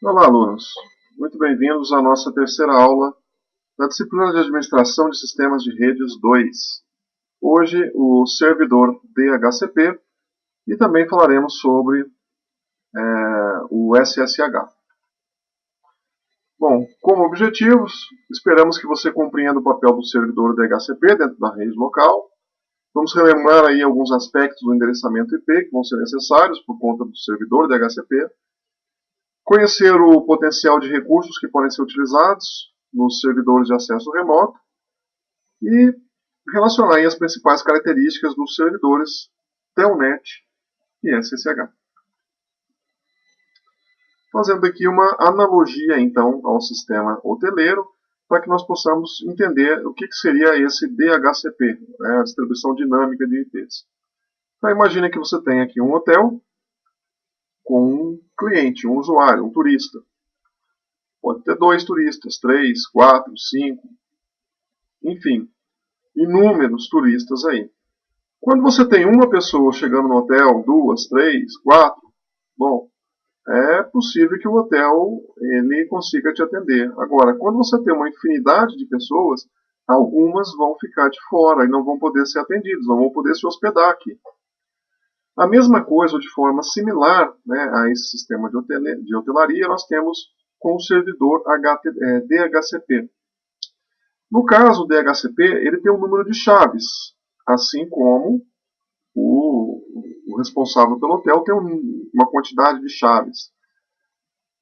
Olá, alunos. Muito bem-vindos à nossa terceira aula da disciplina de Administração de Sistemas de Redes 2. Hoje, o servidor DHCP e também falaremos sobre o SSH. Bom, como objetivos, esperamos que você compreenda o papel do servidor DHCP dentro da rede local. Vamos relembrar aí alguns aspectos do endereçamento IP que vão ser necessários por conta do servidor DHCP. Conhecer o potencial de recursos que podem ser utilizados nos servidores de acesso remoto e relacionar aí as principais características dos servidores Telnet e SSH. Fazendo aqui uma analogia, então, ao sistema hoteleiro, para que nós possamos entender o que seria esse DHCP, né, a distribuição dinâmica de IPs. Então, imagine que você tem aqui um hotel com um cliente, um usuário, um turista. Pode ter 2 turistas, 3, 4, 5, enfim, inúmeros turistas aí. Quando você tem uma pessoa chegando no hotel, 2, 3, 4, bom, é possível que o hotel ele consiga te atender. Agora, quando você tem uma infinidade de pessoas, algumas vão ficar de fora e não vão poder ser atendidas, não vão poder se hospedar aqui. A mesma coisa, ou de forma similar, né, a esse sistema de hotelaria, nós temos com o servidor DHCP. No caso do DHCP, ele tem um número de chaves, assim como o responsável pelo hotel tem uma quantidade de chaves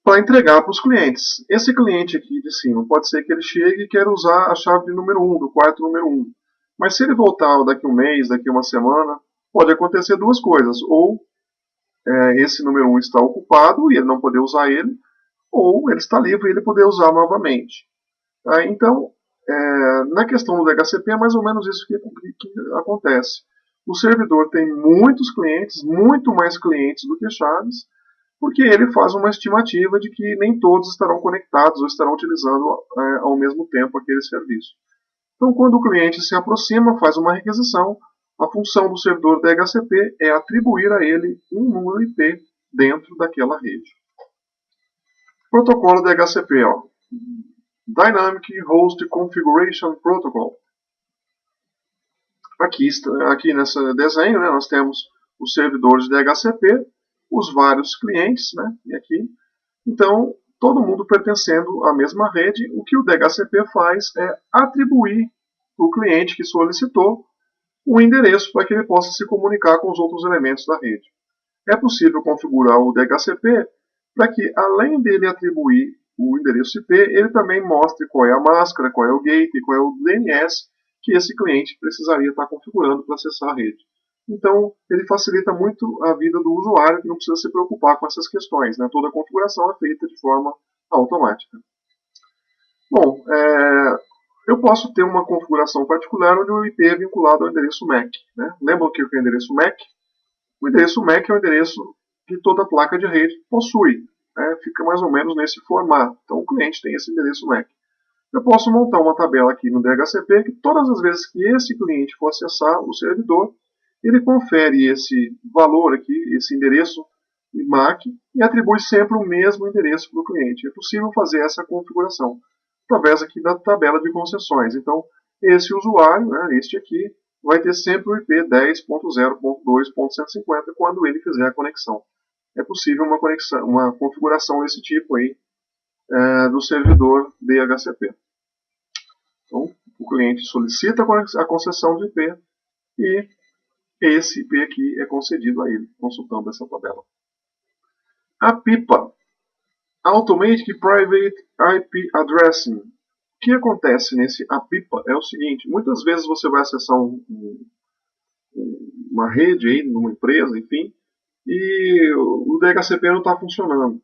para entregar para os clientes. Esse cliente aqui de cima, pode ser que ele chegue e queira usar a chave de número 1, do quarto número 1. Mas se ele voltar daqui um mês, daqui uma semana, pode acontecer duas coisas. Ou esse número 1 está ocupado e ele não poder usar ele, ou ele está livre e ele poder usar novamente. Então, na questão do DHCP é mais ou menos isso que acontece. O servidor tem muitos clientes, muito mais clientes do que chaves, porque ele faz uma estimativa de que nem todos estarão conectados ou estarão utilizando ao mesmo tempo aquele serviço. Então, quando o cliente se aproxima, faz uma requisição, a função do servidor DHCP é atribuir a ele um número IP dentro daquela rede. Protocolo DHCP, ó. Dynamic Host Configuration Protocol. Aqui nesse desenho, né, nós temos os servidores de DHCP, os vários clientes, né, e aqui. Então, todo mundo pertencendo à mesma rede, o que o DHCP faz é atribuir para o cliente que solicitou o endereço para que ele possa se comunicar com os outros elementos da rede. É possível configurar o DHCP para que, além dele atribuir o endereço IP, ele também mostre qual é a máscara, qual é o gateway, qual é o DNS que esse cliente precisaria estar configurando para acessar a rede. Então, ele facilita muito a vida do usuário, que não precisa se preocupar com essas questões. Né? Toda a configuração é feita de forma automática. Bom, eu posso ter uma configuração particular onde o IP é vinculado ao endereço MAC. Né? Lembram que o endereço MAC? O endereço MAC é o endereço que toda placa de rede possui. Fica mais ou menos nesse formato. Então, o cliente tem esse endereço MAC. Eu posso montar uma tabela aqui no DHCP que todas as vezes que esse cliente for acessar o servidor, ele confere esse valor aqui, esse endereço MAC, e atribui sempre o mesmo endereço para o cliente. É possível fazer essa configuração através aqui da tabela de concessões. Então, esse usuário, né, este aqui, vai ter sempre o IP 10.0.2.150 quando ele fizer a conexão. É possível uma configuração desse tipo aí do servidor DHCP. Então, o cliente solicita a concessão de IP e esse IP aqui é concedido a ele, consultando essa tabela. A PIPA, Automatic Private IP Addressing. O que acontece nesse APIPA é o seguinte: muitas vezes você vai acessar uma rede aí, numa empresa, enfim, e o DHCP não está funcionando.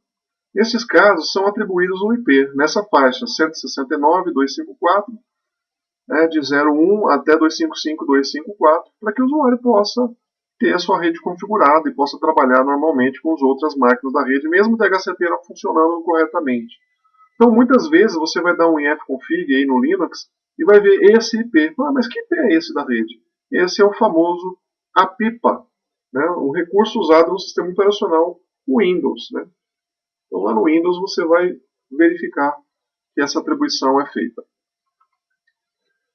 Nesses casos, são atribuídos um IP nessa faixa 169.254, de 01 até 255.254, para que o usuário possa ter a sua rede configurada e possa trabalhar normalmente com as outras máquinas da rede, mesmo o DHCP não funcionando corretamente. Então, muitas vezes, você vai dar um ifconfig aí no Linux e vai ver esse IP. Mas que IP é esse da rede? Esse é o famoso APIPA, né? Um recurso usado no sistema operacional Windows. Né? Então, lá no Windows você vai verificar que essa atribuição é feita.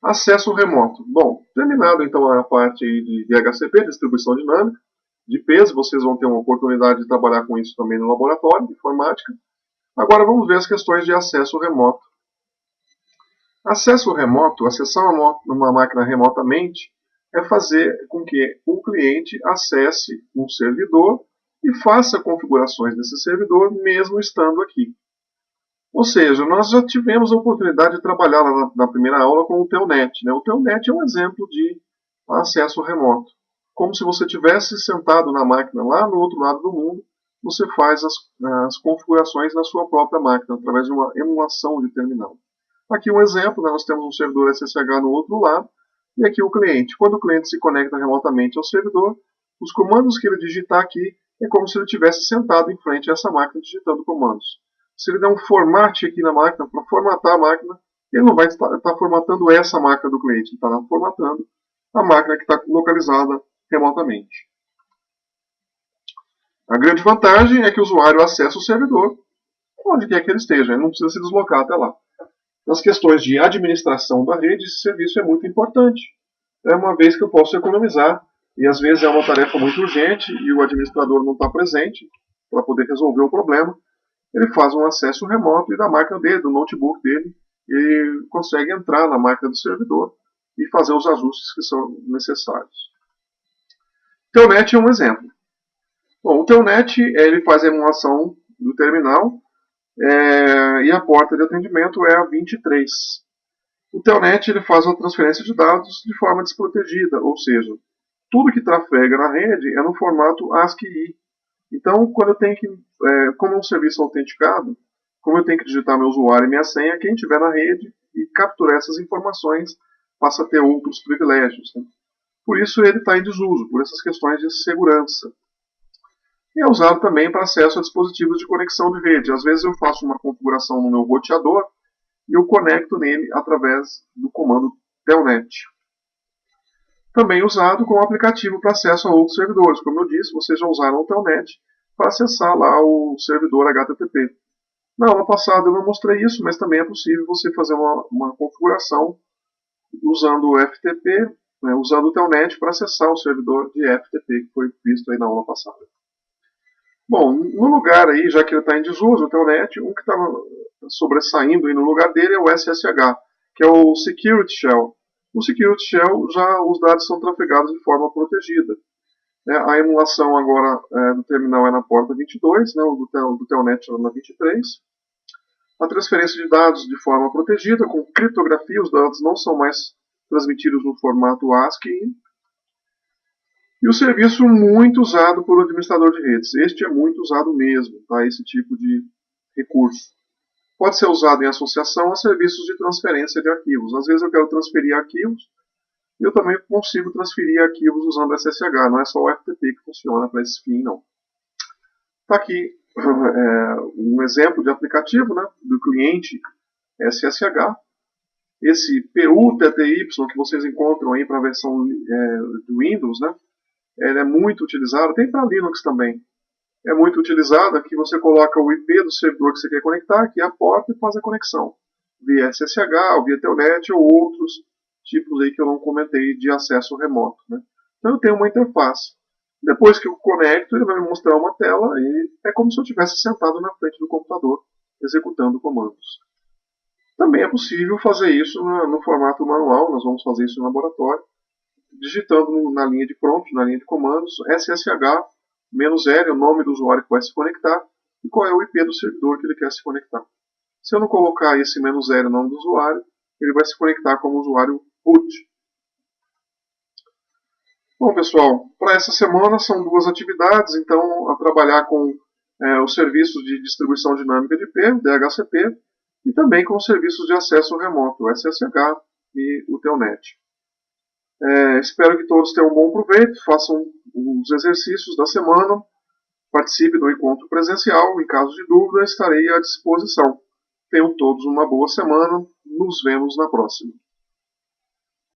Acesso remoto. Bom, terminado então a parte de DHCP, distribuição dinâmica, de IPs, vocês vão ter uma oportunidade de trabalhar com isso também no laboratório de informática. Agora vamos ver as questões de acesso remoto. Acesso remoto, acessar uma máquina remotamente, é fazer com que o cliente acesse um servidor e faça configurações desse servidor mesmo estando aqui. Ou seja, nós já tivemos a oportunidade de trabalhar lá na primeira aula com o Telnet. Né? O Telnet é um exemplo de acesso remoto. Como se você estivesse sentado na máquina lá no outro lado do mundo, você faz as configurações na sua própria máquina, através de uma emulação de terminal. Aqui um exemplo, né? Nós temos um servidor SSH no outro lado, e aqui o cliente. Quando o cliente se conecta remotamente ao servidor, os comandos que ele digitar aqui é como se ele estivesse sentado em frente a essa máquina digitando comandos. Se ele der um formate aqui na máquina, para formatar a máquina, ele não vai estar formatando essa máquina do cliente, ele está formatando a máquina que está localizada remotamente. A grande vantagem é que o usuário acessa o servidor onde quer que ele esteja, ele não precisa se deslocar até lá. Nas questões de administração da rede, esse serviço é muito importante. É uma vez que eu posso economizar, e às vezes é uma tarefa muito urgente e o administrador não está presente para poder resolver o problema. Ele faz um acesso remoto e da máquina dele, do notebook dele, e consegue entrar na máquina do servidor e fazer os ajustes que são necessários. Telnet é um exemplo. Bom, o Telnet ele faz a emulação do terminal e a porta de atendimento é a 23. O Telnet ele faz a transferência de dados de forma desprotegida, ou seja, tudo que trafega na rede é no formato ASCII. Então, quando eu tenho que, como é um serviço autenticado, como eu tenho que digitar meu usuário e minha senha, quem estiver na rede e capturar essas informações passa a ter outros privilégios. Né? Por isso ele está em desuso, por essas questões de segurança. E é usado também para acesso a dispositivos de conexão de rede. Às vezes eu faço uma configuração no meu roteador e eu conecto nele através do comando telnet. Também usado como aplicativo para acesso a outros servidores. Como eu disse, vocês já usaram o telnet para acessar lá o servidor HTTP. Na aula passada eu não mostrei isso, mas também é possível você fazer uma configuração usando o FTP, usando o telnet para acessar o servidor de FTP que foi visto aí na aula passada. Bom, no lugar aí, já que ele está em desuso, o telnet, um que está sobressaindo aí no lugar dele é o SSH, que é o Security Shell. No Security Shell, já os dados são trafegados de forma protegida. A emulação agora do terminal é na porta 22, né, o do telnet é na 23. A transferência de dados de forma protegida, com criptografia, os dados não são mais transmitidos no formato ASCII. E o serviço muito usado por administrador de redes. Este é muito usado mesmo, tá? Esse tipo de recurso. Pode ser usado em associação a serviços de transferência de arquivos. Às vezes eu quero transferir arquivos e eu também consigo transferir arquivos usando SSH. Não é só o FTP que funciona para esse fim, não. Está aqui um exemplo de aplicativo, né, do cliente SSH. Esse PUTTY que vocês encontram aí para a versão do Windows, né, ele é muito utilizado, tem para Linux também. É muito utilizado, aqui você coloca o IP do servidor que você quer conectar, aqui a porta e faz a conexão. Via SSH, ou via Telnet, ou outros tipos aí que eu não comentei de acesso remoto. Né? Então eu tenho uma interface. Depois que eu conecto, ele vai me mostrar uma tela e é como se eu estivesse sentado na frente do computador, executando comandos. Também é possível fazer isso no formato manual, nós vamos fazer isso no laboratório, digitando na linha de prompt, na linha de comandos, SSH, -L, o nome do usuário que vai se conectar, e qual é o IP do servidor que ele quer se conectar. Se eu não colocar esse -L, o nome do usuário, ele vai se conectar como usuário root. Bom, pessoal, para essa semana são duas atividades, então, a trabalhar com os serviços de distribuição dinâmica de IP, DHCP, e também com os serviços de acesso remoto, o SSH e o Telnet. Espero que todos tenham um bom proveito, façam os exercícios da semana, participe do encontro presencial, em caso de dúvida estarei à disposição. Tenham todos uma boa semana, nos vemos na próxima.